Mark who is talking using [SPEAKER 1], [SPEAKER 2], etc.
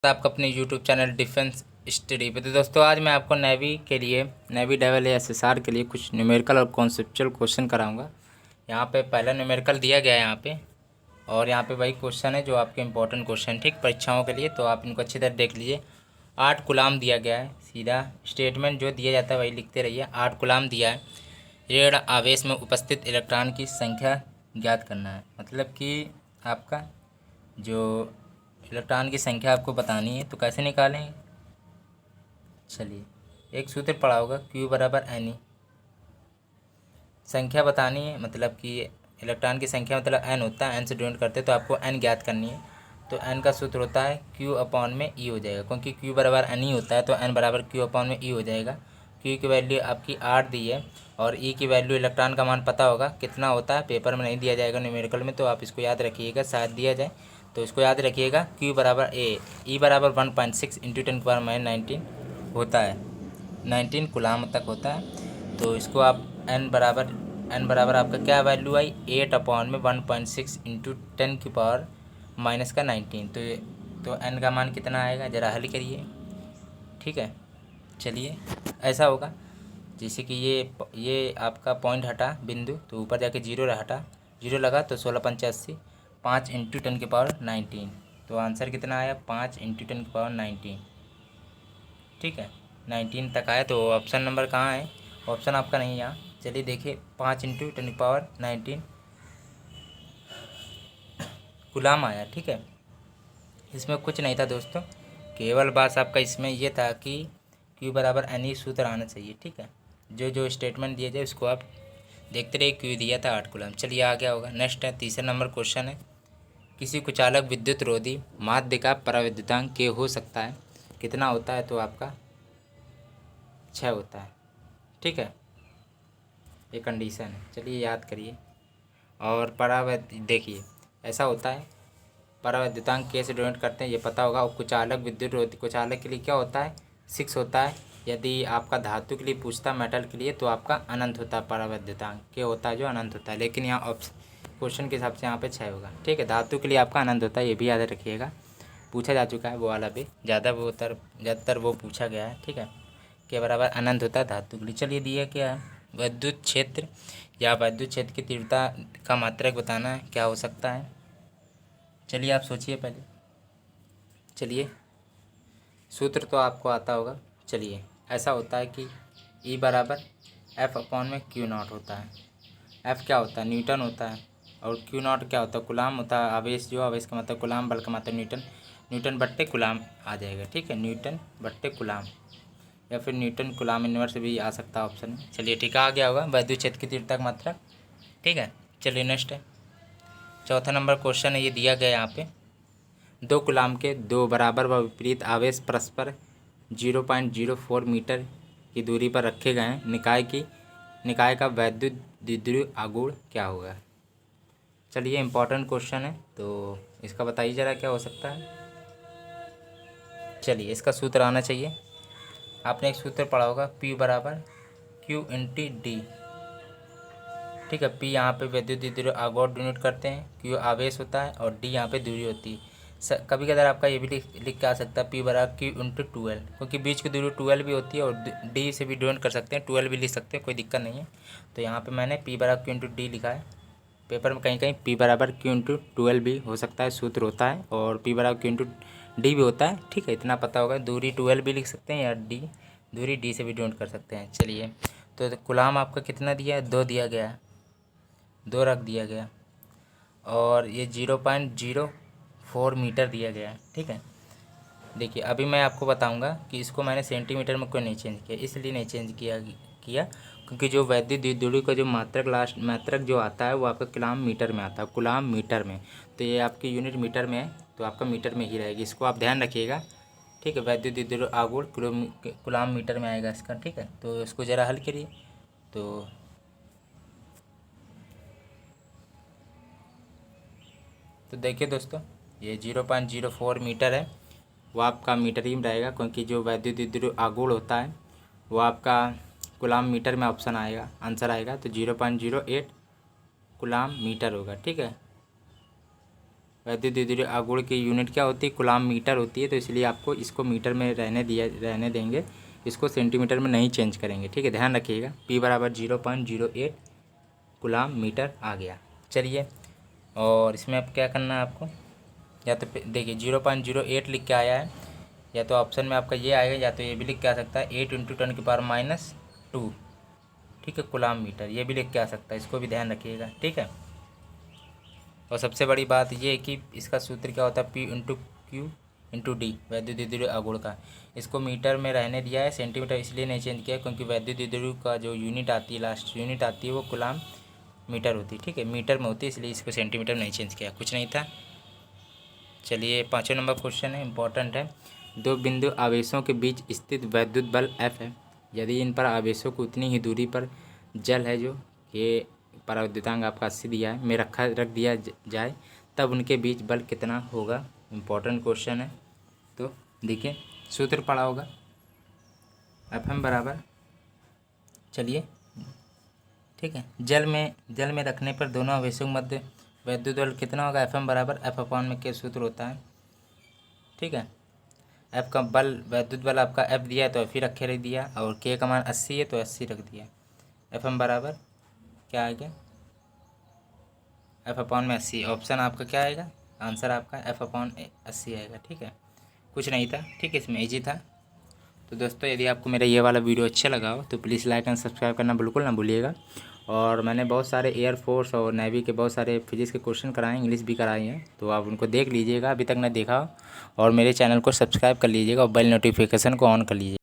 [SPEAKER 1] आपका अपने YouTube channel defence study पे। तो दोस्तों आज मैं आपको नेवी के लिए नेवी डेवल या एसएसआर के लिए कुछ न्यूमेरिकल और कॉन्सेप्चुअल क्वेश्चन कराऊंगा। यहाँ पे पहला न्यूमेरिकल दिया गया है यहाँ पे, और यहाँ पे वही क्वेश्चन है जो आपके इंपॉर्टेंट क्वेश्चन ठीक परीक्षाओं के लिए, तो आप इनको अच्छी तरह देख लीजिए। 8 कूलाम दिया गया है, सीधा स्टेटमेंट जो दिया जाता है वही लिखते रहिए। 8 कूलाम दिया है, ऋण आवेश में उपस्थित इलेक्ट्रॉन की संख्या ज्ञात करना है। मतलब कि आपका जो इलेक्ट्रॉन की संख्या आपको बतानी है, तो कैसे निकालेंगे। चलिए, एक सूत्र पढ़ा होगा Q बराबर एन। संख्या बतानी है, मतलब कि इलेक्ट्रॉन की संख्या मतलब n होता है, n से डिनोट करते हैं, तो आपको n ज्ञात करनी है। तो n का सूत्र होता है Q अपॉन में E हो जाएगा, क्योंकि Q बराबर n ही होता है, तो n बराबर Q अपॉन में E हो जाएगा। Q की वैल्यू आपकी 8 दी है, और E की वैल्यू इलेक्ट्रॉन का मान पता होगा कितना होता है, पेपर में नहीं दिया जाएगा न्यूमेरिकल में, तो आप इसको याद रखिएगा, शायद दिया जाए तो इसको याद रखिएगा। Q बराबर E बराबर 1.6 इंटू 10⁻19 होता है, 19 कूलाम तक होता है। तो इसको आप n बराबर आपका क्या वैल्यू आई, 8 अपॉन में 1.6 इंटू 10⁻⁻19। तो n का मान कितना आएगा, ज़रा हल करिए। ठीक है, चलिए ऐसा होगा जैसे कि ये आपका पॉइंट हटा बिंदु, तो ऊपर जाके जीरो हटा, जीरो लगा तो 16×85, 5 इंटू 10⁻19। तो आंसर कितना आया, 5 इंटू 10⁻19। ठीक है, 19 तक आया। तो ऑप्शन नंबर कहाँ है, ऑप्शन आपका नहीं यहाँ। चलिए देखिए, 5 इंटू 10⁻19 गुलाम आया। ठीक है, इसमें कुछ नहीं था दोस्तों, केवल बस आपका इसमें ये था कि Q बराबर एन सूत्र आना चाहिए। ठीक है, जो जो स्टेटमेंट दिया जाए उसको आप देखते रहिए। Q दिया था 8 कूलम। चलिए आ गया होगा। नेक्स्ट है, तीसरा नंबर क्वेश्चन है, किसी कुचालक विद्युत रोधी माध्य का पराविद्युतांक K हो सकता है, कितना होता है, तो आपका 6 होता है। ठीक है, ये कंडीशन है, चलिए याद करिए। और देखिए ऐसा होता है, पराविद्युतांक K से डिनोट करते हैं, ये पता होगा। और कुचालक विद्युत रोधी, कुचालक के लिए क्या होता है, 6 होता है। यदि आपका धातु के लिए पूछता, मेटल के लिए, तो आपका अनंत होता है, पराविद्युतांक K होता है जो अनंत होता है। लेकिन यहाँ ऑप्शन क्वेश्चन के हिसाब से यहाँ पे 6 होगा। ठीक है, धातु के लिए आपका अनंत होता है, ये भी याद रखिएगा, पूछा जा चुका है वो वाला भी, ज़्यादातर वो पूछा गया है। ठीक है, के बराबर अनंत होता है धातु के लिए। चलिए दिया क्या है, विद्युत क्षेत्र या विद्युत क्षेत्र की तीव्रता का मात्रक बताना है, क्या हो सकता है। चलिए आप सोचिए पहले। चलिए, सूत्र तो आपको आता होगा। चलिए, ऐसा होता है कि E बराबर F अपॉन में Q0 होता है। F क्या होता है, न्यूटन होता है, और Q0 क्या होता है, गुलाम होता है। आवेश जो, आवेश का मतलब गुलाम, बल का मतलब न्यूटन, न्यूटन बट्टे गुलाम आ जाएगा। ठीक है, न्यूटन बट्टे गुलाम, या फिर न्यूटन गुलाम इन्वर्स भी आ सकता है ऑप्शन में। चलिए ठीक है, आ गया होगा विद्युत क्षेत्र की तीव्रता का मात्रक। ठीक है, चलिए नेक्स्ट है, चौथा नंबर क्वेश्चन है, ये दिया गया यहाँ पे, 2 कूलाम के 2 बराबर व विपरीत आवेश परस्पर 0.04 मीटर की दूरी पर रखे गए हैं। निकाय का वैद्युत द्विध्रुव आघूर्ण क्या होगा। चलिए इंपॉर्टेंट क्वेश्चन है, तो इसका बताइए ज़रा क्या हो सकता है। चलिए, इसका सूत्र आना चाहिए। आपने एक सूत्र पढ़ा होगा, P बराबर Q/D। ठीक है, P यहाँ पे विद्युत द्विध्रुव आघूर्ण डिनोट करते हैं, Q आवेश होता है, और D यहाँ पे दूरी होती है। कभी कभार आपका ये भी लिख के आ सकता है, P बराबर Q/12, क्योंकि बीच की दूरी 12 भी होती है, और D से भी डिनोट कर सकते हैं, 12 भी लिख सकते हैं, कोई दिक्कत नहीं है। तो यहाँ पे मैंने P बराबर Q/D लिखा है। पेपर में कहीं कहीं P बराबर Q/12 भी हो सकता है, सूत्र होता है, और P बराबर Q/D भी होता है। ठीक है, इतना पता होगा। दूरी 12 भी लिख सकते हैं, या दूरी D से भी डिनोट कर सकते हैं। चलिए, तो कूलाम आपका कितना दिया है, 2 दिया गया है, 2 रख दिया गया, और ये 0.04 मीटर दिया गया है। ठीक है, देखिए अभी मैं आपको बताऊंगा कि इसको मैंने सेंटीमीटर में क्यों नहीं चेंज किया। इसलिए नहीं चेंज किया क्योंकि जो वैद्युत द्विध्रुव का जो मात्रक जो आता है वो आपका कूलाम मीटर में आता है, कूलाम मीटर में। तो ये आपकी यूनिट मीटर में है, तो आपका मीटर में ही रहेगी, इसको आप ध्यान रखिएगा। ठीक है, वैद्युत द्विध्रुव आघूर्ण कूलाम मीटर में आएगा इसका। ठीक है, तो इसको ज़रा हल करिए। तो देखिए दोस्तों, ये 0.04 मीटर है, वो आपका मीटर ही में रहेगा, क्योंकि जो वैद्युत द्विध्रुव आघूर्ण होता है वो आपका कूलाम मीटर में ऑप्शन आएगा, आंसर आएगा। तो 0.08 कूलाम मीटर होगा। ठीक है, वैद्युत विद्युत आघूर्ण की यूनिट क्या होती है, कूलाम मीटर होती है, तो इसलिए आपको इसको मीटर में रहने देंगे, इसको सेंटीमीटर में नहीं चेंज करेंगे, ठीक है, ध्यान रखिएगा। P बराबर 0.08 कूलाम मीटर आ गया। चलिए, और इसमें अब क्या करना है आपको, या तो देखिए 0.08 लिख के आया है, या तो ऑप्शन में आपका ये आएगा, या तो ये भी लिख के आ सकता है 8 × 10⁻², ठीक है, कूलाम मीटर, ये भी लिख के आ सकता है, इसको भी ध्यान रखिएगा, ठीक है। और सबसे बड़ी बात ये है कि इसका सूत्र क्या होता है, P × Q × D, वैद्युत विद्युत आघूर्ण का। इसको मीटर में रहने दिया है, सेंटीमीटर इसलिए नहीं चेंज किया क्योंकि वैद्युत विद्युत का जो यूनिट आती है, लास्ट यूनिट आती है, वो कूलाम मीटर होती है, ठीक है, मीटर में होती है, इसलिए इसको सेंटीमीटर में नहीं चेंज किया, कुछ नहीं था। चलिए 5वें नंबर क्वेश्चन है, इंपॉर्टेंट है। दो बिंदु आवेशों के बीच स्थित वैद्युत बल F है। यदि इन पर आवेशों को उतनी ही दूरी पर जल है, जो ये पराविद्युतांक आपका 80 दिया है, में रख दिया जाए, तब उनके बीच बल कितना होगा। इम्पोर्टेंट क्वेश्चन है। तो देखिए सूत्र पड़ा होगा, Fm बराबर, चलिए ठीक है, जल में रखने पर दोनों आवेशों के मध्य वैद्युत बल कितना होगा, Fm बराबर F/में सूत्र होता है, ठीक है। F का बल, वैद्युत बल आपका F दिया है तो F ही रख दिया, और K का मान 80 है तो 80 रख दिया। Fm बराबर क्या आएगा, F/80। ऑप्शन आपका क्या आएगा, आंसर आपका F/80 आएगा, ठीक है, कुछ नहीं था, ठीक है, इसमें ईजी था। तो दोस्तों यदि आपको मेरा ये वाला वीडियो अच्छा लगा हो तो प्लीज़ लाइक एंड सब्सक्राइब करना बिल्कुल ना भूलिएगा। और मैंने बहुत सारे एयरफोर्स और नेवी के बहुत सारे फिजिक्स के क्वेश्चन कराए हैं, इंग्लिश भी कराए हैं, तो आप उनको देख लीजिएगा अभी तक नहीं देखा, और मेरे चैनल को सब्सक्राइब कर लीजिएगा और बेल नोटिफिकेशन को ऑन कर लीजिए।